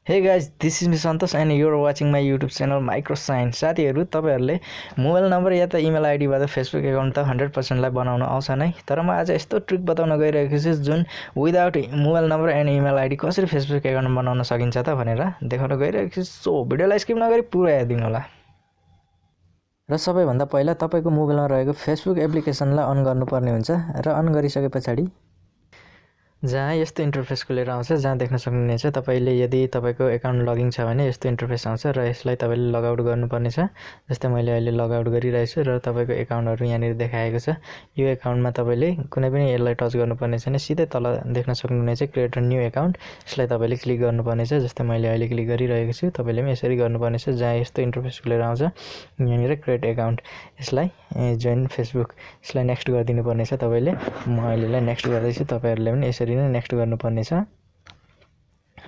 Hey guys this is me Santosh and you're watching my YouTube channel micro science. साथीहरू तपाईँहरूले mobile number या त email आइडीबाट Facebook account त 100%लाई बनाउन आउँछ नै, तर म आज यस्तो ट्रिक बताउन गइरहेको छु जुन without mobile number and email ID कसरी फेसबुक एकाउन्ट बनाउन सकिन्छ त भनेर देखाउन गइरहेको छु। सो भिडियोलाई स्किप नगरी पुरा हेरिदिनु होला। र सबैभन्दा पहिला तपाईँको मोबाइलमा रहेको फेसबुक एप्लिकेसनलाई अन गर्नुपर्ने हुन्छ र अन गरिसके पछाडि जहाँ यस्तो इन्टरफेस खुलेर आउँछ, जहाँ देख्न सक्नुहुनेछ तपाईँले यदि तपाईँको एकाउन्ट लगइन छ भने यस्तो इन्टरफेस आउँछ र यसलाई तपाईँले लगआउट गर्नुपर्ने छ। जस्तै मैले अहिले लगआउट गरिरहेको छु र तपाईँको एकाउन्टहरू यहाँनिर देखाएको छ। यो एकाउन्टमा तपाईँले कुनै पनि यसलाई टच गर्नुपर्ने छैन, सिधै तल देख्न सक्नुहुनेछ क्रिएट अ न्यू एकाउन्ट, यसलाई तपाईँले क्लिक गर्नुपर्ने छ। जस्तै मैले अहिले क्लिक गरिरहेको छु, तपाईँले पनि यसरी गर्नुपर्ने छ। जहाँ यस्तो इन्टरफेस खुलेर आउँछ यहाँनिर क्रिएट एकाउन्ट, यसलाई जोइन फेसबुक, यसलाई नेक्स्ट गरिदिनु पर्ने छ तपाईँले। म अहिलेलाई नेक्स्ट गर्दैछु, तपाईँहरूले पनि यसरी नै नेक्स्ट गर्नुपर्ने छ।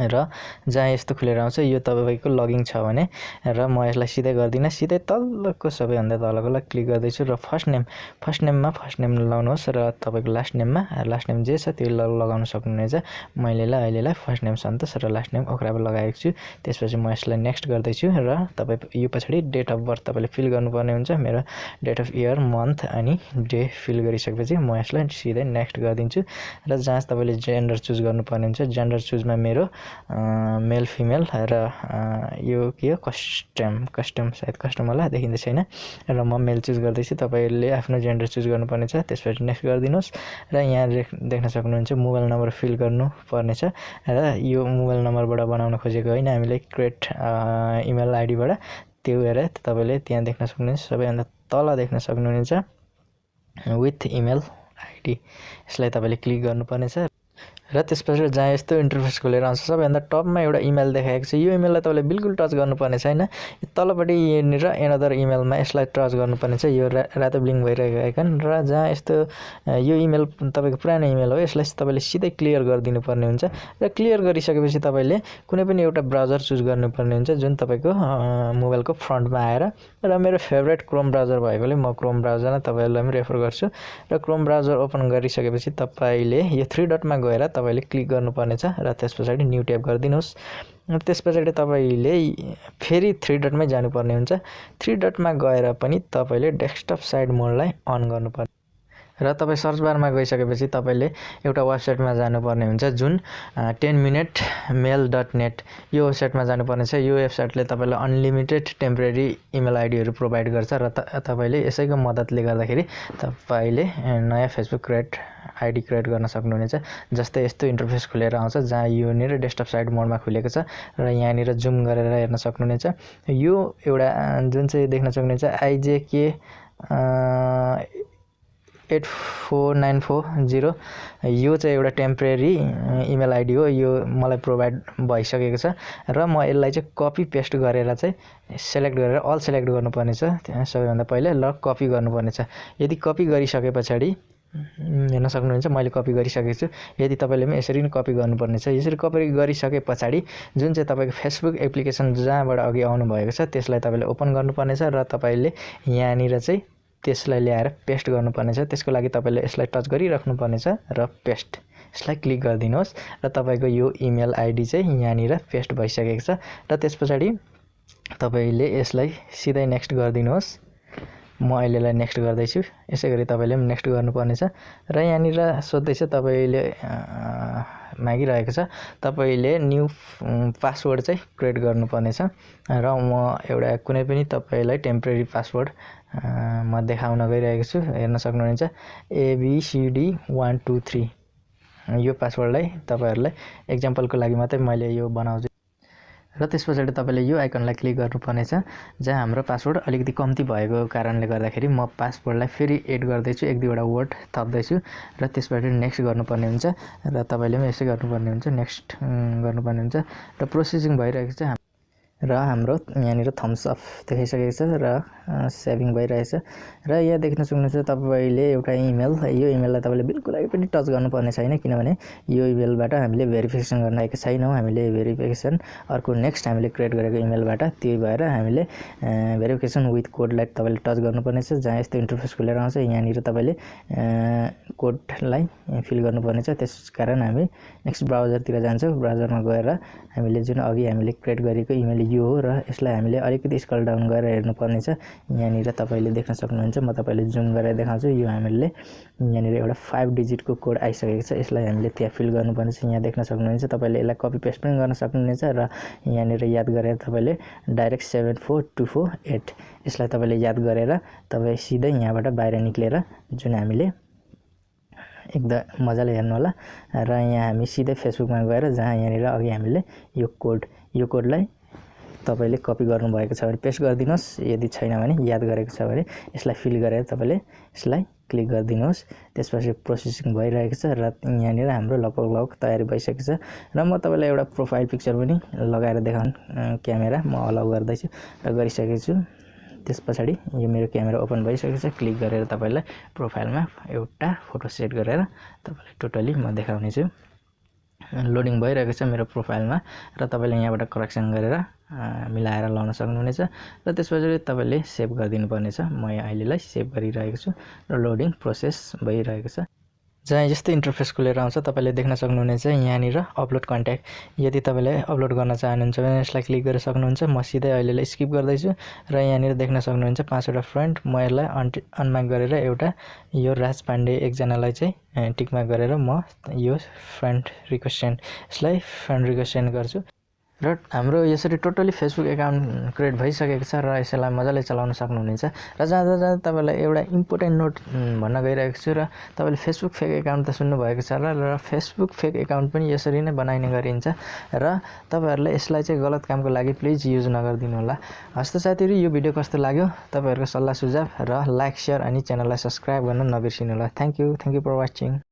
र जहाँ यस्तो खुलेर आउँछ यो तपाईँको लगइन छ भने, र म यसलाई सिधै गर्दिनँ, सिधै तलको सबैभन्दा तलकोलाई क्लिक गर्दैछु र फर्स्ट नेममा फर्स्ट नेम लगाउनुहोस् र तपाईँको लास्ट नेम जे छ त्यो लगाउन सक्नुहुनेछ। मैले अहिलेलाई फर्स्ट नेम सन्तोष र लास्ट नेम okhrabo लगाएको छु। त्यसपछि म यसलाई नेक्स्ट गर्दैछु र तपाईँ यो पछाडि डेट अफ बर्थ तपाईँले फिल गर्नुपर्ने हुन्छ। मेरो डेट अफ इयर, मन्थ अनि डे फिल गरिसकेपछि म यसलाई सिधै नेक्स्ट गरिदिन्छु। र जहाँ तपाईँले जेन्डर चुज गर्नुपर्ने हुन्छ, जेन्डर चुजमा मेरो मेल फिमेल र यो के हो कस्टम सायद कस्टम होला, देखिँदै छैन। र म मेल चुज गर्दैछु, तपाईँले आफ्नो जेन्डर चुज गर्नुपर्ने छ। त्यसपछि नेक्स्ट गरिदिनुहोस् र यहाँ देख्न सक्नुहुन्छ मोबाइल नम्बर फिल गर्नुपर्नेछ। र यो मोबाइल नम्बरबाट बनाउन खोजेको होइन, हामीले क्रिएट इमेल आइडीबाट, त्यो हेरेर तपाईँले त्यहाँ देख्न सक्नुहुन्छ सबैभन्दा तल देख्न सक्नुहुनेछ विथ इमेल आइडी, यसलाई तपाईँले क्लिक गर्नुपर्नेछ। र त्यसपछि जहाँ यस्तो इन्टरफेस खोलेर आउँछ सबैभन्दा टपमा एउटा इमेल देखाएको छ। यो इमेललाई तपाईँले बिल्कुल टच गर्नुपर्ने छैन। तलपट्टि यहाँनिर एनदर इमेलमा यसलाई टच गर्नुपर्ने छ, यो रातो ब्लिङ भइरहेको आइकन। र जहाँ यस्तो यो इमेल तपाईँको पुरानो इमेल हो, यसलाई तपाईँले सिधै क्लियर गरिदिनु पर्ने हुन्छ। र क्लियर गरिसकेपछि तपाईँले कुनै पनि एउटा ब्राउजर चुज गर्नुपर्ने हुन्छ जुन तपाईँको मोबाइलको फ्रन्टमा आएर, र मेरो फेभरेट क्रोम ब्राउजर भएकोले म क्रोम ब्राउजरमा तपाईँहरूलाई पनि रेफर गर्छु। र क्रोम ब्राउजर ओपन गरिसकेपछि तपाईँले यो थ्री डटमा गएर तपाईँले क्लिक गर्नुपर्ने छ र त्यस पछाडि न्यू ट्याब गरिदिनुहोस्। त्यस पछाडि तपाईँले फेरि थ्री डटमै जानुपर्ने हुन्छ। थ्री डटमा गएर पनि तपाईँले डेस्कटप साइड मोडलाई अन गर्नुपर्ने र तपाईँ सर्च बारमा गइसकेपछि तपाईँले एउटा वेबसाइटमा जानुपर्ने हुन्छ जुन 10minutemail.net, यो वेबसाइटमा जानुपर्ने छ। यो वेबसाइटले तपाईँलाई अनलिमिटेड टेम्परेरी इमेल आइडीहरू प्रोभाइड गर्छ र तपाईँले यसैको मद्दतले गर्दाखेरि तपाईँले नयाँ फेसबुक आइडी क्रिएट गर्न सक्नुहुनेछ। जस्तै यस्तो इन्टरफेस खुलेर आउँछ जहाँ यहाँनिर डेस्कटप साइड मोडमा खुलेको छ र यहाँनिर जुम गरेर हेर्न सक्नुहुनेछ। यो एउटा जुन चाहिँ देख्न सक्नुहुनेछ IJK 84940, यो चाहिँ एउटा टेम्परेरी इमेल आइडी हो। यो मलाई प्रोभाइड भइसकेको छ र म यसलाई चाहिँ कपी पेस्ट गरेर चाहिँ सेलेक्ट गरेर अल सेलेक्ट गर्नुपर्ने छ सबैभन्दा पहिला, र कपी गर्नुपर्ने छ। यदि कपी गरिसके पछाडि हेर्न सक्नुहुन्छ मैले कपी गरिसकेको छु। यदि तपाईँले पनि यसरी नै कपी गर्नुपर्ने छ। यसरी कपी गरिसके पछाडि जुन चाहिँ तपाईँको फेसबुक एप्लिकेसन जहाँबाट अघि आउनु भएको छ त्यसलाई तपाईँले ओपन गर्नुपर्ने छ र तपाईँले यहाँनिर चाहिँ त्यसलाई ल्याएर पेस्ट गर्नुपर्ने छ। त्यसको लागि तपाईँले यसलाई टच गरिराख्नुपर्ने छ र पेस्ट, यसलाई क्लिक गरिदिनुहोस् र तपाईँको यो इमेल आइडी चाहिँ यहाँनिर पेस्ट भइसकेको छ। र त्यस पछाडि तपाईँले यसलाई सिधै नेक्स्ट गरिदिनुहोस्। म अहिलेलाई नेक्स्ट गर्दैछु, यसै गरी तपाईँले पनि नेक्स्ट गर्नुपर्ने छ। र यहाँनिर सोध्दैछ तपाईँले मागिरहेको छ तपाईँले न्यू पासवर्ड चाहिँ क्रिएट गर्नुपर्ने छ। र म एउटा कुनै पनि तपाईँलाई टेम्परेरी पासवर्ड म देखाउन गइरहेको छु। हेर्न सक्नुहुनेछ ABCD123, यो पासवर्डलाई तपाईँहरूलाई एक्जाम्पलको लागि मात्रै मैले यो बनाउँछु। र त्यस पछाडि तपाईँले यो आइकनलाई क्लिक गर्नुपर्ने छ जहाँ हाम्रो पासवर्ड अलिकति कम्ती भएको कारणले गर्दाखेरि म पासवर्डलाई फेरि एड गर्दैछु, एक दुईवटा वर्ड थप्दैछु र त्यसबाट नेक्स्ट गर्नुपर्ने हुन्छ। र तपाईँले पनि यसै गर्नुपर्ने हुन्छ, नेक्स्ट गर्नुपर्ने हुन्छ। र प्रोसेसिङ भइरहेको छ र हाम्रो यहाँनिर थम्स अप देखाइसकेको छ र सेभिङ भइरहेछ र यहाँ देख्न सक्नुहुन्छ तपाईले एउटा इमेल, यो इमेललाई तपाईले बिल्कुलै पनि टच गर्नुपर्ने छैन किनभने यो इमेलबाट हामीले भेरिफिकेसन गर्न आएको छैनौँ। हामीले भेरिफिकेसन अर्को नेक्स्ट हामीले क्रिएट गरेको इमेलबाट, त्यही भएर हामीले भेरिफिकेसन विथ कोडलाई तपाईले टच गर्नुपर्ने छ। जहाँ यस्तो इन्टरफेस खुलेर आउँछ यहाँनिर तपाईले कोडलाई फिल गर्नुपर्ने छ। त्यसकारण हामी नेक्स्ट ब्राउजरतिर जान्छौँ। ब्राउजरमा गएर हामीले जुन अघि हामीले क्रिएट गरेको इमेल यो हो र यसलाई हामीले अलिकति स्क्रल डाउन गरेर हेर्नुपर्ने छ। यहाँनिर तपाईले देख्न सक्नुहुन्छ, म तपाईले जुम गरेर देखाउँछु। यो हामीले यहाँनिर एउटा 5 डिजिटको कोड आइसकेको छ। यसलाई हामीले त्यहाँ फिल गर्नुपर्ने छ। यहाँ देख्न सक्नुहुन्छ, तपाईले यसलाई कपी पेस्ट पनि गर्न सक्नुहुनेछ र यहाँनिर याद गरेर तपाईले डाइरेक्ट 74248 यसलाई तपाईले याद गरेर तपाई सिधै यहाँबाट बाहिर निक्लेर जुन हामीले एकदम मजाले हेर्नु होला र यहाँ हामी सिधै फेसबुकमा गएर जहाँ यहाँनिर अघि हामीले यो कोडलाई तपाईले कपी गर्नुभएको छ भने पेस्ट गरिदिनुहोस्। यदि छैन भने याद गरेको छ भने यसलाई फिल गरेर तपाईले यसलाई क्लिक गरिदिनुहोस्। त्यसपछि प्रोसेसिङ भइरहेको छ र यहाँनिर हाम्रो लगभग तयारी भइसकेको छ र म तपाईलाई एउटा प्रोफाइल पिक्चर पनि लगाएर देखाउन क्यामेरा म अलाउ गर्दैछु र गरिसकेको छु। त्यसपछि यो मेरो क्यामेरा ओपन भइसकेको छ। क्लिक गरेर तपाईलाई प्रोफाइलमा एउटा फोटो सेट गरेर तपाईलाई टोटली म देखाउने छु। लोडिङ भइरहेको छ मेरो प्रोफाइलमा र तपाईले यहाँबाट करेक्सन गरेर मिलाएर लाउन सक्नुहुनेछ र त्यसपछि तपाईले सेभ गरिदिनु पर्नेछ। म अहिलेलाई सेभ गरिरहेको छु र लोडिङ प्रोसेस भइरहेको छ। जहाँ यस्तो इन्टरफेस खुलेर आउँछ तपाईले देख्न सक्नुहुनेछ यहाँनिर अपलोड कन्ट्याक्ट। यदि तपाईले अपलोड गर्न चाहनुहुन्छ भने यसलाई क्लिक गरेर सक्नुहुन्छ। म सिधै अहिलेलाई स्किप गर्दैछु र यहाँनिर देख्न सक्नुहुन्छ 5 वटा फ्रेन्ड। म यसलाई अनमार्क गरेर एउटा यो राज पाण्डे एकजनालाई चाहिँ टिकमार्क गरेर म यो फ्रेन्ड रिक्वेस्ट यसलाई फ्रेन्ड रिक्वेस्ट सेन्ड गर्छु र हाम्रो यसरी टोटली फेसबुक एकाउन्ट क्रिएट भइसकेको छ र यसलाई मजाले चलाउन सक्नुहुनेछ। र जाँदा तपाईलाई एउटा इम्पोर्टेन्ट नोट भन्न गइरहेको छु र तपाईले फेसबुक फेक एकाउन्ट त सुन्नु भएको छ र फेसबुक फेक एकाउन्ट पनि यसरी नै बनाइने गरिन्छ र तपाईहरुले यसलाई चाहिँ गलत कामको लागि प्लिज युज नगर्दिनु होला। हस्त साथीहरु, यो भिडियो कस्तो लाग्यो तपाईहरुको सल्लाह सुझाव र लाइक शेयर अनि च्यानललाई सब्स्क्राइब गर्न नबिर्सिनु होला। Thank you for watching.